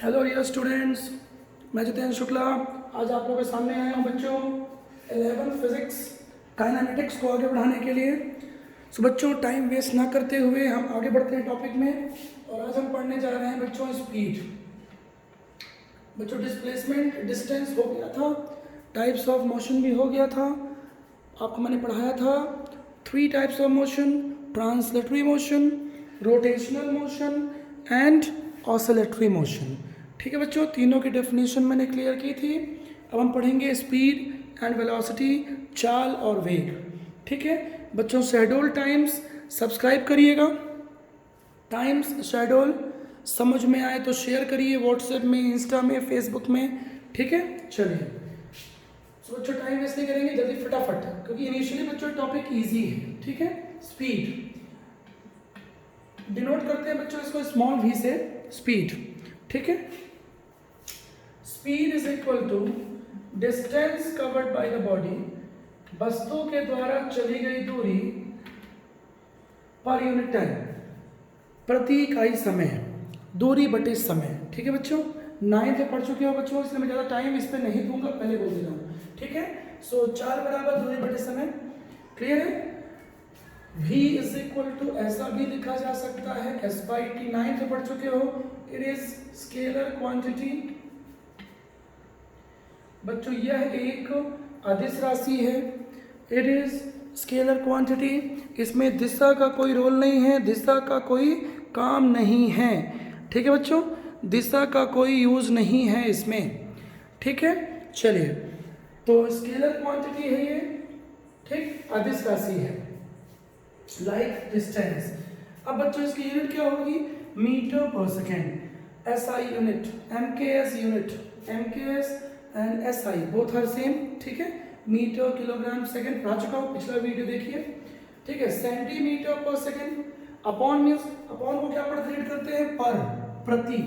Hello dear students, मैं जितेंद्र शुक्ला आज आप लोगों के सामने आया हूँ बच्चों 11 फिजिक्स काइनेमेटिक्स को आगे बढ़ाने के लिए। सो बच्चों, टाइम वेस्ट ना करते हुए हम आगे बढ़ते हैं टॉपिक में। और आज हम पढ़ने जा रहे हैं बच्चों स्पीड। बच्चों डिस्प्लेसमेंट, डिस्टेंस हो गया था, टाइप्स ऑफ मोशन भी हो गया था। आपको मैंने पढ़ाया था 3 types of motion: translatory motion, rotational motion and oscillatory motion. ठीक है बच्चों, तीनों की डेफिनेशन मैंने क्लियर की थी। अब हम पढ़ेंगे स्पीड एंड वेलोसिटी, चाल और वेग। ठीक है बच्चों, शेड्यूल टाइम्स सब्सक्राइब करिएगा। टाइम्स शेड्यूल समझ में आए तो शेयर करिए व्हाट्सएप में, इंस्टा में, फेसबुक में। ठीक है, चलिए। सो बच्चों टाइम वेस्ट नहीं करेंगे, जल्दी फटाफट, क्योंकि इनिशियली बच्चों टॉपिक इजी है। ठीक है, स्पीड डिनोट करते हैं बच्चों इसको स्मॉल v से, स्पीड। ठीक है, speed is equal to distance covered by the body, वस्तु के द्वारा चली गई दूरी पर यूनिट टाइम, प्रति इकाई समय, दूरी बटे समय। ठीक है बच्चों, 9th में पढ़ चुके हो बच्चों, इसलिए मैं ज़्यादा टाइम इस पर नहीं दूंगा, पहले बोल दे रहा हूँ। ठीक है, सो 4 बराबर दूरी बटे समय। क्लियर है। v इज इक्वल टू ऐसा भी लिखा जा सकता है s/t, 9th में पढ़ चुके हो। It is scalar quantity. बच्चों यह एक अदिश राशि है। It is scalar quantity. इसमें दिशा का कोई रोल नहीं है, दिशा का कोई काम नहीं है। ठीक है बच्चों, दिशा का कोई यूज नहीं है इसमें। ठीक है, चलिए, तो स्केलर क्वांटिटी है ये। ठीक, अदिश राशि है, लाइक डिस्टेंस। अब बच्चों इसकी यूनिट क्या होगी? मीटर पर second. SI unit, MKS unit, MKS and SI both are same. ठीक है, मीटर, किलोग्राम, सेकंड पढ़ा चुका हूँ, पिछला वीडियो देखिए। ठीक है, सेंटीमीटर पर सेकंड। अपॉन मीन्स, अपॉन को क्या रीड करते हैं? पर, प्रति।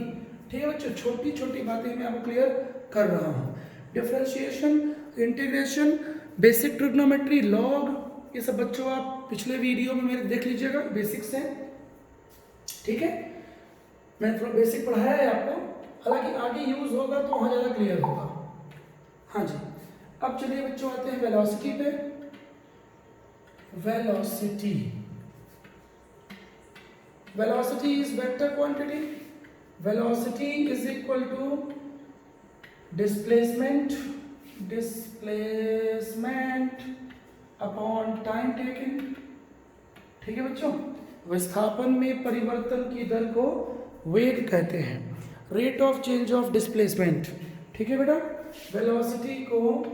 ठीक है बच्चों, छोटी छोटी बातें मैं आपको क्लियर कर रहा हूँ। Differentiation, integration, basic trigonometry, log, ये सब बच्चों आप पिछले वीडियो में मेरे देख लीजिएगा, बेसिक्स हैं। ठीक है, मैंने थोड़ा बेसिक पढ़ाया है आपको, हालांकि आगे यूज होगा तो वहां ज्यादा क्लियर होगा। हाँ जी, अब चलिए बच्चों आते हैं वेलोसिटी पे। Velocity, velocity is vector quantity. Velocity is equal to displacement, displacement upon time taken. ठीक है बच्चों, विस्थापन में परिवर्तन की दर को वेग कहते हैं, rate of change of displacement. ठीक है बेटा, वेलोसिटी को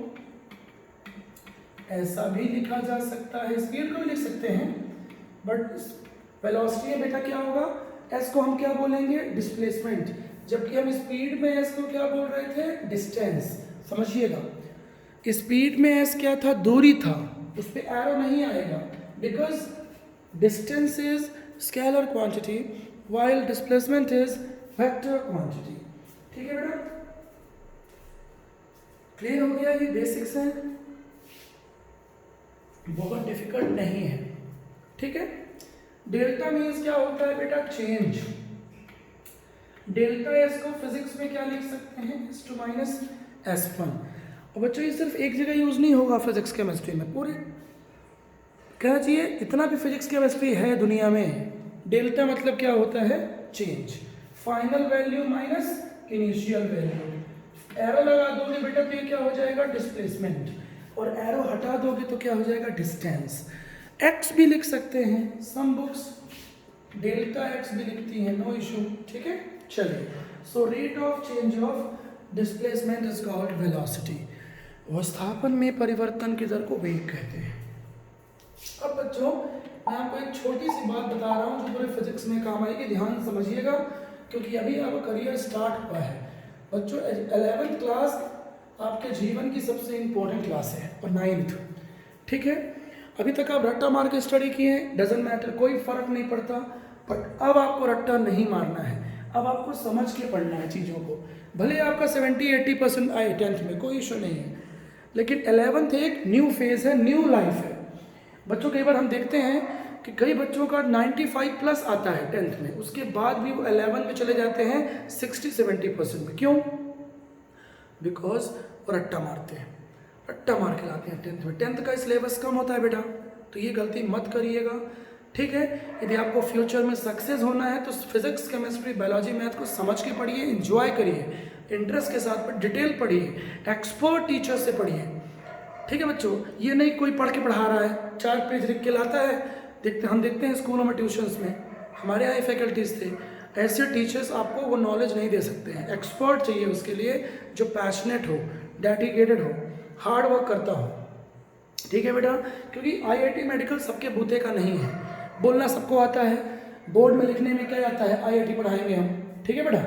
ऐसा भी लिखा जा सकता है, स्पीड को भी लिख सकते हैं, बट वेलोसिटी में बेटा क्या होगा? एस को हम क्या बोलेंगे? डिस्प्लेसमेंट। जबकि हम स्पीड में एस को क्या बोल रहे थे? डिस्टेंस। समझिएगा, स्पीड में एस क्या था? दूरी था, उस पर एरो नहीं आएगा, because distance is scalar quantity while displacement is vector quantity। ठीक है बेटा, क्लियर हो गया? ये बेसिक्स है, बहुत डिफिकल्ट नहीं है। ठीक है, डेल्टा मीन्स क्या होता है बेटा? चेंज। डेल्टा एस को फिजिक्स में क्या लिख सकते हैं? s2 minus s1। और बच्चों ये सिर्फ एक जगह यूज नहीं होगा फिजिक्स केमिस्ट्री में, पूरे कहना चाहिए इतना भी फिजिक्स केमिस्ट्री है दुनिया में। डेल्टा मतलब क्या होता है? Change, final value minus initial value. Arrow लगा दोगे बेटा तो ये क्या हो जाएगा? डिस्प्लेसमेंट। और एरो हटा दोगे तो क्या हो जाएगा? डिस्टेंस। एक्स भी लिख सकते हैं, सम बुक्स डेल्टा एक्स भी लिखती हैं, नो इशू। ठीक है, चलिए। So rate of change of displacement is called velocity. विस्थापन में परिवर्तन की दर को वेग कहते हैं। अब बच्चों मैं आपको एक छोटी सी बात बता रहा हूँ जो पूरे फिजिक्स में काम आएगी, ध्यान समझिएगा, क्योंकि अभी आपका करियर स्टार्ट हुआ है। बच्चों 11th क्लास आपके जीवन की सबसे इम्पोर्टेंट क्लास है, और 9th। ठीक है, अभी तक आप रट्टा मार के स्टडी किए, डजेंट मैटर, कोई फर्क नहीं पड़ता, बट अब आपको रट्टा नहीं मारना है, अब आपको समझ के पढ़ना है चीज़ों को। भले आपका 70-80% आए 10th में, कोई इशू नहीं है, लेकिन 11th एक न्यू फेज है, न्यू लाइफ है। बच्चों कई बार हम देखते हैं कि कई बच्चों का 95 प्लस आता है 10th में, उसके बाद भी वो 11 में चले जाते हैं 60-70% में। क्यों? बिकॉज वो रट्टा मारते हैं, रट्टा मार के लाते हैं 10th में। 10th का सिलेबस कम होता है बेटा, तो ये गलती मत करिएगा, ठीक है। यदि आपको फ्यूचर में सक्सेस होना है तो फिजिक्स, केमिस्ट्री, बायोलॉजी, मैथ को समझ के पढ़िए, एंजॉय करिए, इंटरेस्ट के साथ डिटेल पढ़िए, एक्सपर्ट टीचर से पढ़िए, ठीक है बच्चों। ये नहीं कोई पढ़ के पढ़ा रहा है, 4 पेज लिख के लाता है, हम देखते हैं स्कूलों में, ट्यूशन्स में, हमारे यहाँ फैकल्टीज थे, ऐसे टीचर्स आपको वो नॉलेज नहीं दे सकते हैं। एक्सपर्ट चाहिए उसके लिए, जो पैशनेट हो, डेडिकेटेड हो, हार्ड वर्क करता हो, ठीक है बेटा। क्योंकि IIT मेडिकल सबके बूते का नहीं है, बोलना सबको आता है, बोर्ड में लिखने में क्या आता है, IIT पढ़ाएंगे हम, ठीक है बेटा।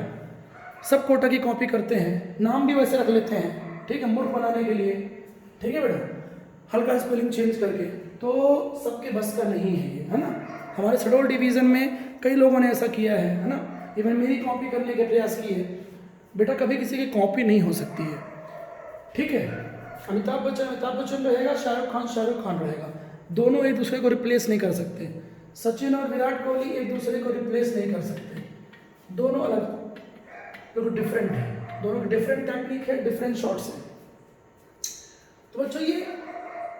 सब कोटा की कॉपी करते हैं, नाम भी वैसे रख लेते हैं, ठीक है, मूर्ख बनाने के लिए, ठीक है बेटा, हल्का स्पेलिंग चेंज करके, तो सबके बस का नहीं है ये, है ना। हमारे शहडोल डिवीज़न में कई लोगों ने ऐसा किया है ना, इवन मेरी कॉपी करने के प्रयास किए। बेटा कभी किसी की कॉपी नहीं हो सकती है, ठीक है। अमिताभ बच्चन रहेगा, शाहरुख खान रहेगा, दोनों एक दूसरे को रिप्लेस नहीं कर सकते। सचिन और विराट कोहली एक दूसरे को रिप्लेस नहीं कर सकते, दोनों अलग, दोनों डिफरेंट है, दोनों की डिफरेंट टेक्निक है, डिफरेंट शॉट्स हैं। तो बच्चों ये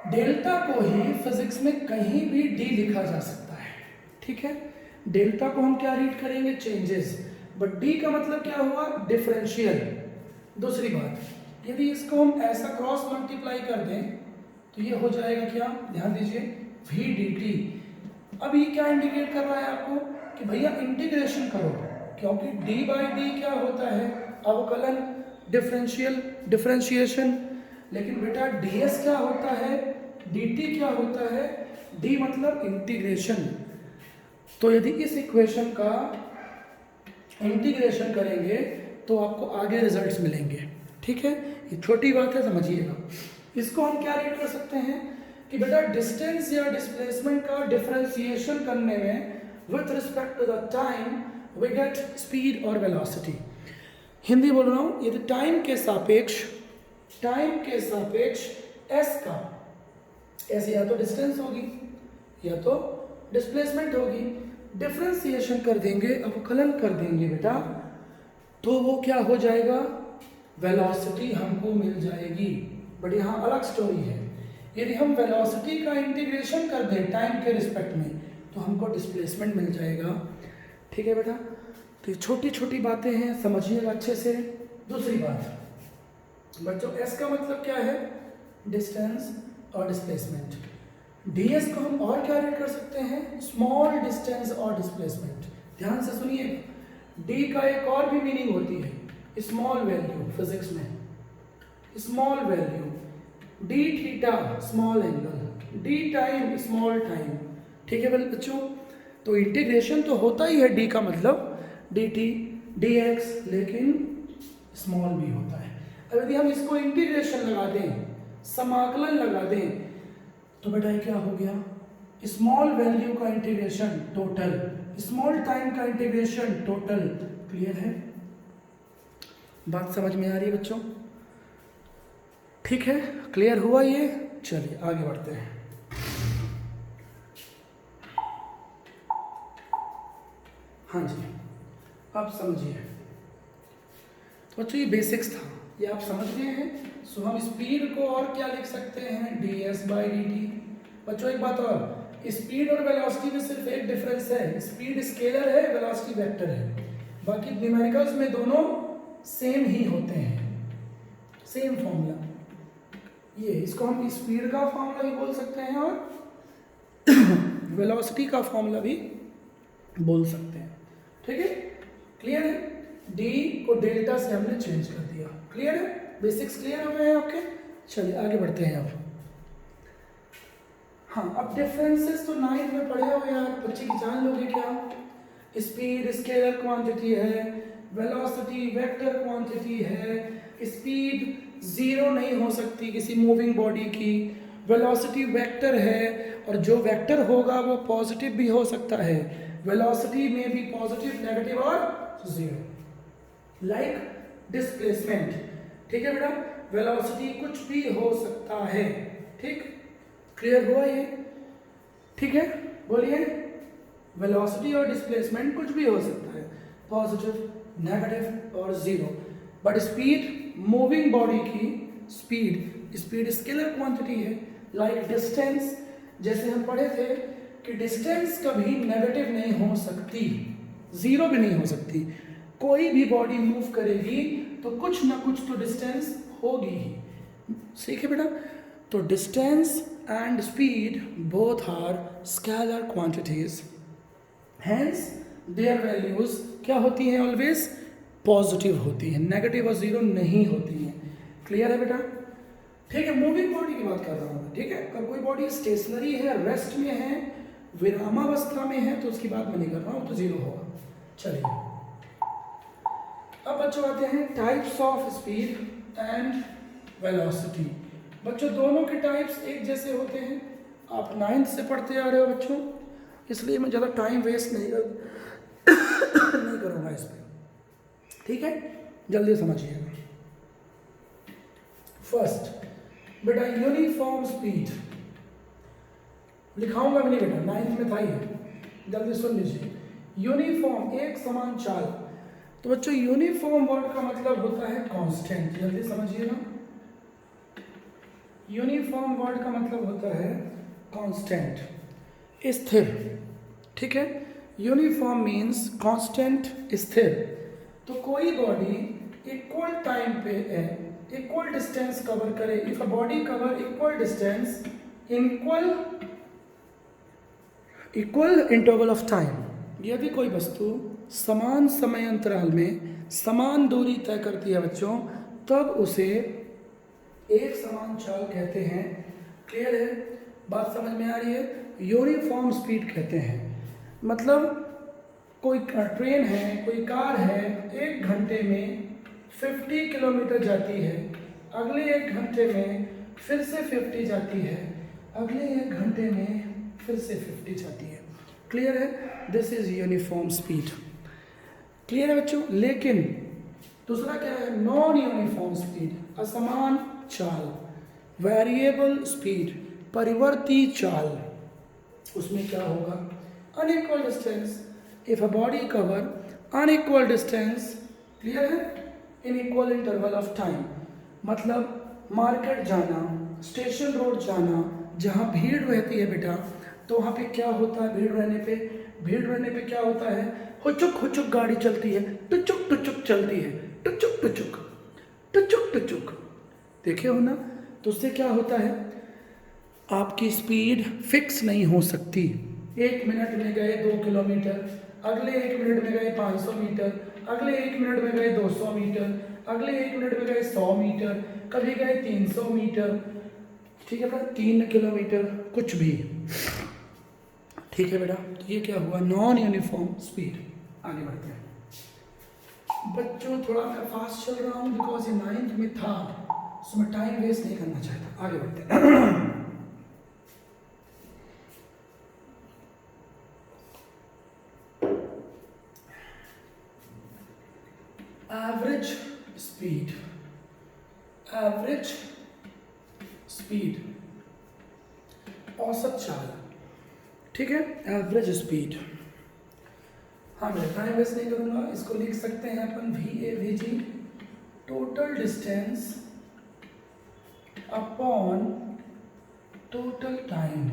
डेल्टा को ही फिजिक्स में कहीं भी डी लिखा जा सकता है, ठीक है। डेल्टा को हम क्या रीड करेंगे, चेंजेस, बट डी का मतलब क्या हुआ, डिफरेंशियल। दूसरी बात, यदि इसको हम ऐसा क्रॉस मल्टीप्लाई कर दें तो ये हो जाएगा क्या, ध्यान दीजिए, वी डी टी। अब ये क्या इंडिकेट कर रहा है आपको कि भैया इंटीग्रेशन करो, क्योंकि डी बाई डी क्या होता है, अवकलन, डिफरेंशियल, डिफरेंशिएशन। लेकिन बेटा ds क्या होता है, dt क्या होता है, d मतलब इंटीग्रेशन। तो यदि इस इक्वेशन का इंटीग्रेशन करेंगे तो आपको आगे रिजल्ट्स मिलेंगे, ठीक है। ये छोटी बात है, समझिएगा। इसको हम क्या रीड कर सकते हैं कि बेटा डिस्टेंस या डिस्प्लेसमेंट का डिफरेंशिएशन करने में with respect to the time we get speed और वेलोसिटी। हिंदी बोल रहा हूँ, यदि टाइम के सापेक्ष s का, s या तो डिस्टेंस होगी या तो डिस्प्लेसमेंट होगी, डिफरेंशिएशन कर देंगे, अवकलन कर देंगे बेटा, तो वो क्या हो जाएगा, वेलोसिटी हमको मिल जाएगी। बट यहाँ अलग स्टोरी है, यदि हम वेलोसिटी का इंटीग्रेशन कर दें टाइम के रिस्पेक्ट में तो हमको डिस्प्लेसमेंट मिल जाएगा, ठीक है बेटा। तो ये छोटी छोटी बातें हैं, समझिएगा अच्छे से। दूसरी बात बच्चों, s का मतलब क्या है, डिस्टेंस और डिस्प्लेसमेंट। ds को हम और क्या रीड कर सकते हैं, स्मॉल डिस्टेंस और डिस्प्लेसमेंट। ध्यान से सुनिए, d का एक और भी मीनिंग होती है, स्मॉल वैल्यू, फिजिक्स में small value, d theta small angle, d time small time, ठीक है बच्चों। तो इंटीग्रेशन तो होता ही है d का मतलब dt dx, लेकिन स्मॉल भी होता है। अब यदि हम इसको इंटीग्रेशन लगा दें, समाकलन लगा दें, तो बेटा ये क्या हो गया, स्मॉल वैल्यू का इंटीग्रेशन टोटल, स्मॉल टाइम का इंटीग्रेशन टोटल। क्लियर है, बात समझ में आ रही है बच्चों, ठीक है, क्लियर हुआ ये। चलिए आगे बढ़ते हैं। हाँ जी, आप समझिए। तो बच्चों ये बेसिक्स था, ये आप समझ गए हैं। सो हम स्पीड को और क्या लिख सकते हैं, ds बाई डी टी। बच्चों एक बात और, स्पीड और वेलोसिटी में सिर्फ एक डिफरेंस है, स्पीड स्केलर है, वेलोसिटी वेक्टर है। बाकी न्यूमेरिकल्स में दोनों सेम ही होते हैं, सेम फॉर्मूला। ये इसको हम स्पीड का फॉर्मूला भी बोल सकते हैं और वेलोसिटी का फॉर्मूला भी बोल सकते हैं, ठीक है। क्लियर है, d को डेल्टा से हमने चेंज कर दिया। क्लियर है, बेसिक्स क्लियर हो गए हैं आपके। चलिए आगे बढ़ते हैं अब। हाँ, अब डिफरेंसेस तो 9th में पढ़े हो यार, बच्चे की जान लोगे क्या। स्पीड स्केलर क्वांटिटी है, वेलोसिटी वेक्टर क्वांटिटी है, स्पीड जीरो नहीं हो सकती किसी मूविंग बॉडी की, वेलोसिटी वेक्टर है, और जो वेक्टर होगा वो पॉजिटिव भी हो सकता है, वेलोसिटी में भी पॉजिटिव, नेगेटिव और जीरो। लाइक डिस्प्लेसमेंट, ठीक है बेटा, वेलोसिटी कुछ भी हो सकता है, ठीक। क्लियर हुआ ये, ठीक है। बोलिए, वेलोसिटी और डिस्प्लेसमेंट कुछ भी हो सकता है, पॉजिटिव, नेगेटिव और zero. But speed, moving body की स्पीड स्केलर क्वांटिटी है। लाइक डिस्टेंस, जैसे हम पढ़े थे कि डिस्टेंस कभी नेगेटिव नहीं हो सकती, जीरो भी नहीं हो सकती। कोई भी बॉडी मूव करेगी तो कुछ ना कुछ तो डिस्टेंस होगी ही। ठीक है बेटा, तो distance and speed both are scalar quantities, hence their values क्या होती हैं, ऑलवेज पॉजिटिव होती है, नेगेटिव और जीरो नहीं होती है। क्लियर है बेटा? ठीक है, मूविंग बॉडी की बात कर रहा हूँ, ठीक है। अगर कोई बॉडी स्टेशनरी है, रेस्ट में है, विरामावस्था में है, तो उसकी बात मैं नहीं कर रहा हूँ, तो जीरो होगा। चलिए, अब बच्चों आते हैं types of speed and velocity. बच्चों दोनों के टाइप्स एक जैसे होते हैं, आप 9th से पढ़ते आ रहे हो बच्चों, इसलिए मैं ज़्यादा टाइम वेस्ट नहीं करूँगा इस पर, ठीक है। जल्दी समझिएगा। फर्स्ट बेटा, यूनिफॉर्म स्पीड लिखाऊंगा भी नहीं बेटा, 9th में था ही, जल्दी सुन लीजिए। यूनिफॉर्म, एक समान चाल। तो बच्चों यूनिफॉर्म वर्ड का मतलब होता है कांस्टेंट, जल्दी समझिएगा। यूनिफॉर्म वर्ड का मतलब होता है कांस्टेंट, स्थिर, ठीक है। यूनिफॉर्म मीन्स कांस्टेंट, स्थिर। तो कोई बॉडी इक्वल टाइम पे इक्वल डिस्टेंस कवर करे, if a body cover equal distance in equal interval of time, यदि कोई वस्तु समान समय अंतराल में समान दूरी तय करती है बच्चों, तब उसे एक समान चाल कहते हैं। क्लियर है? बात समझ में आ रही है? यूनिफॉर्म स्पीड कहते हैं, मतलब कोई ट्रेन है, कोई कार है, 1 घंटे में 50 किलोमीटर जाती है, अगले 1 घंटे में फिर से 50 जाती है, अगले 1 घंटे में फिर से 50 जाती है। क्लियर है? This is uniform speed. Clear है बच्चों? लेकिन दूसरा क्या है? नॉन यूनिफॉर्म स्पीड, असमान चाल, वेरिएबल स्पीड, परिवर्ती चाल। उसमें क्या होगा? Unequal distance, if a body cover unequal distance, clear है, in equal interval of time, मतलब मार्केट जाना, स्टेशन रोड जाना, जहाँ भीड़ रहती है बेटा, तो वहाँ पे क्या होता है? भीड़ रहने पे क्या होता है? हुचुक गाड़ी चलती है, टुचुक चलती है, टुचुक, देखे हो ना? तो उससे क्या होता है? आपकी स्पीड फिक्स नहीं हो सकती। 1 मिनट में गए 2 किलोमीटर, अगले 1 मिनट में गए 500 मीटर, अगले 1 मिनट में गए 200 मीटर, अगले 1 मिनट में गए 100 मीटर, कभी गए 300 मीटर, ठीक है बेटा, 3 किलोमीटर, कुछ भी, ठीक है बेटा। तो ये क्या हुआ? Non uniform speed. आगे बढ़ते हैं बच्चों, थोड़ा मैं फास्ट चल रहा हूँ बिकॉज ये 9th में था, सो मैं टाइम वेस्ट नहीं करना चाहता। आगे बढ़ते हैं। एवरेज स्पीड, औसत चाल, ठीक है, एवरेज स्पीड। हाँ मैं टाइम वेस्ट नहीं करूँगा, इसको लिख सकते हैं अपन VAVG, total distance upon total time,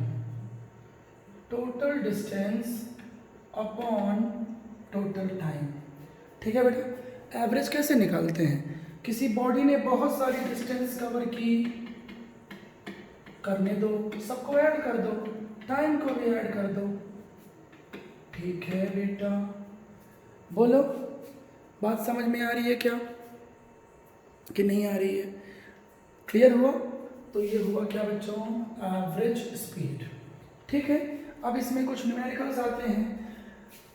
total distance upon total time, ठीक है बेटा। एवरेज कैसे निकालते हैं? किसी बॉडी ने बहुत सारी डिस्टेंस कवर की, करने दो, सबको ऐड कर दो, टाइम को भी ऐड कर दो, ठीक है बेटा। बोलो, बात समझ में आ रही है क्या कि नहीं आ रही है? क्लियर हुआ? तो ये हुआ क्या बच्चों? एवरेज स्पीड, ठीक है। अब इसमें कुछ न्यूमेरिकल्स आते हैं,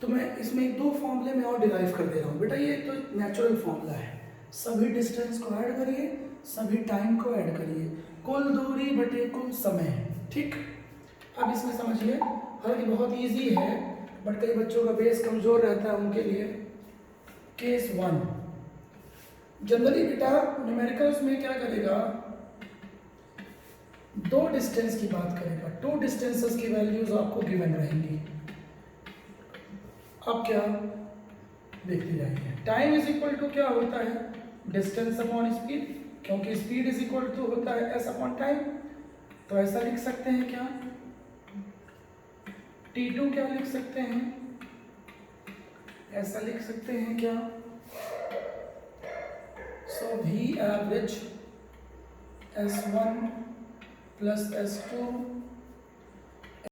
तो मैं इसमें 2 फॉर्मूले में और डिराइव कर दे रहा हूँ बेटा। ये तो नेचुरल फॉर्मूला है, सभी डिस्टेंस को ऐड करिए, सभी टाइम को ऐड करिए, कुल दूरी बटे कुल समय, ठीक। अब इसमें समझिए, हालांकि बहुत इजी है बट कई बच्चों का बेस कमज़ोर रहता है, उनके लिए केस 1। जनरली बेटा न्यूमेरिकल्स में क्या करेगा? दो डिस्टेंस की बात करेगा, टू डिस्टेंसेस की वैल्यूज आपको गिवन रहेंगी। अब क्या देखते जाइए, टाइम इज इक्वल टू क्या होता है, डिस्टेंस अपॉन स्पीड, क्योंकि स्पीड इज इक्वल टू होता है एस अपॉन टाइम। तो ऐसा लिख सकते हैं क्या, T2 क्या लिख सकते हैं, ऐसा लिख सकते हैं क्या, सो V average S1 plus S2